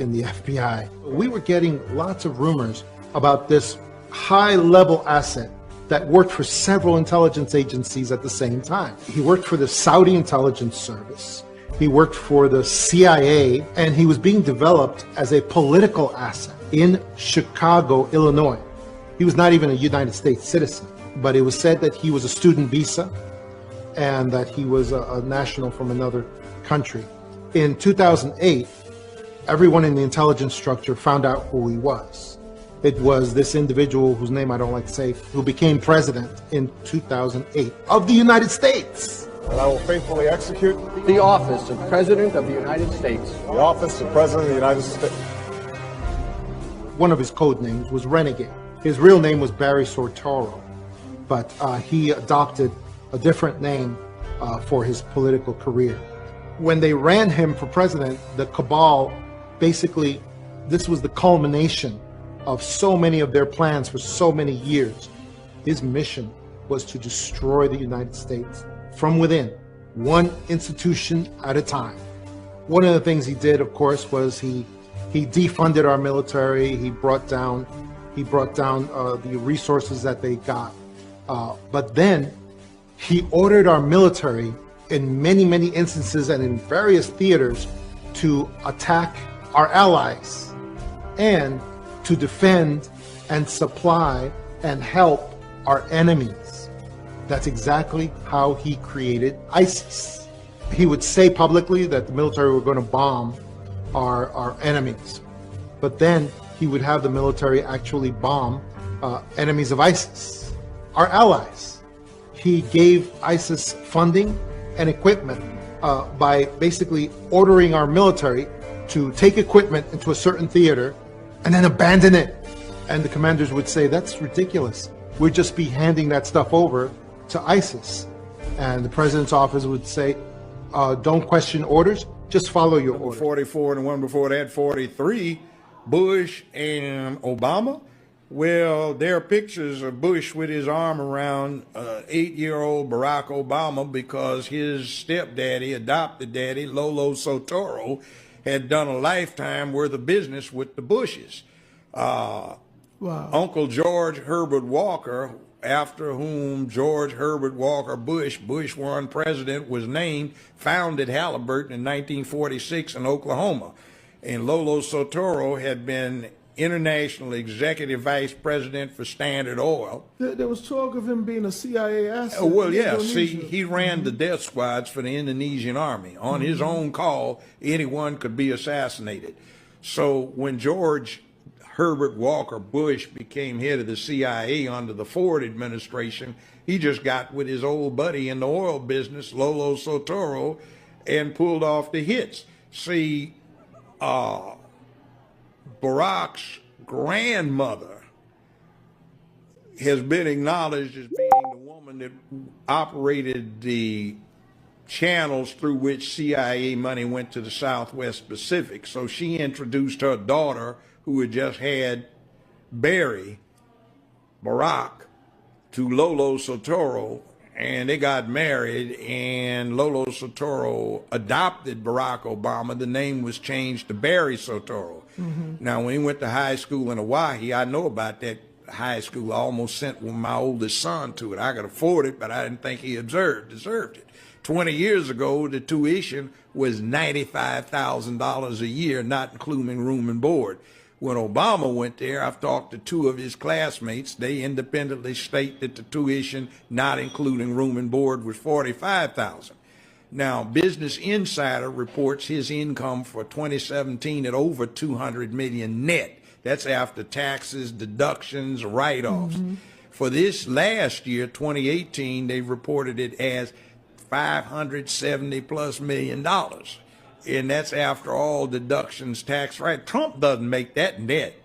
in the FBI. We were getting lots of rumors about this high-level asset that worked for several intelligence agencies at the same time. He worked for the Saudi Intelligence Service. He worked for the CIA, and he was being developed as a political asset in Chicago, Illinois. He was not even a United States citizen, but it was said that he was a student visa and that he was a national from another country. In 2008, everyone in the intelligence structure found out who he was. It was this individual whose name I don't like to say, who became president in 2008 of the United States. And I will faithfully execute the office of President of the United States. The office of President of the United States. One of his code names was Renegade. His real name was Barry Soetoro, but he adopted a different name for his political career. When they ran him for president, the cabal, basically, this was the culmination of so many of their plans for so many years. His mission was to destroy the United States from within, one institution at a time. One of the things he did, of course, was he defunded our military. He brought down the resources that they got. But then he ordered our military in many, many instances and in various theaters to attack our allies and to defend and supply and help our enemies. That's exactly how he created ISIS. He would say publicly that the military were going to bomb our enemies, but then he would have the military actually bomb enemies of ISIS, our allies. He gave ISIS funding and equipment by basically ordering our military to take equipment into a certain theater and then abandon it. And the commanders would say, that's ridiculous. We'd just be handing that stuff over to ISIS. And the president's office would say, don't question orders, just follow your orders. 44 and the one before that, 43, Bush and Obama. Well, there are pictures of Bush with his arm around 8-year-old Barack Obama because his stepdaddy, adopted daddy, Lolo Soetoro, had done a lifetime worth of business with the Bushes. Wow. Uncle George Herbert Walker, after whom George Herbert Walker Bush, Bush 1 president, was named, founded Halliburton in 1946 in Oklahoma. And Lolo Soetoro had been international executive vice president for Standard Oil. There was talk of him being a CIA asset. Well, yeah, see, he ran the death squads for the Indonesian army. On his own call, anyone could be assassinated. So when George Herbert Walker Bush became head of the CIA under the Ford administration, he just got with his old buddy in the oil business, Lolo Soetoro, and pulled off the hits. See, Barack's grandmother has been acknowledged as being the woman that operated the channels through which CIA money went to the Southwest Pacific. So she introduced her daughter, who had just had Barry, Barack, to Lolo Soetoro, and they got married, and Lolo Soetoro adopted Barack Obama. The name was changed to Barry Soetoro. Now, when he went to high school in Hawaii, I know about that high school. I almost sent my oldest son to it. I could afford it, but I didn't think he deserved it. 20 years ago, the tuition was $95,000 a year, not including room and board. When Obama went there, I've talked to 2 of his classmates. They independently state that the tuition, not including room and board, was $45,000. Now, Business Insider reports his income for 2017 at over $200 million net. That's after taxes, deductions, write-offs. For this last year, 2018, they reported it as $570+ million. And that's after all deductions, tax, right? Trump doesn't make that net.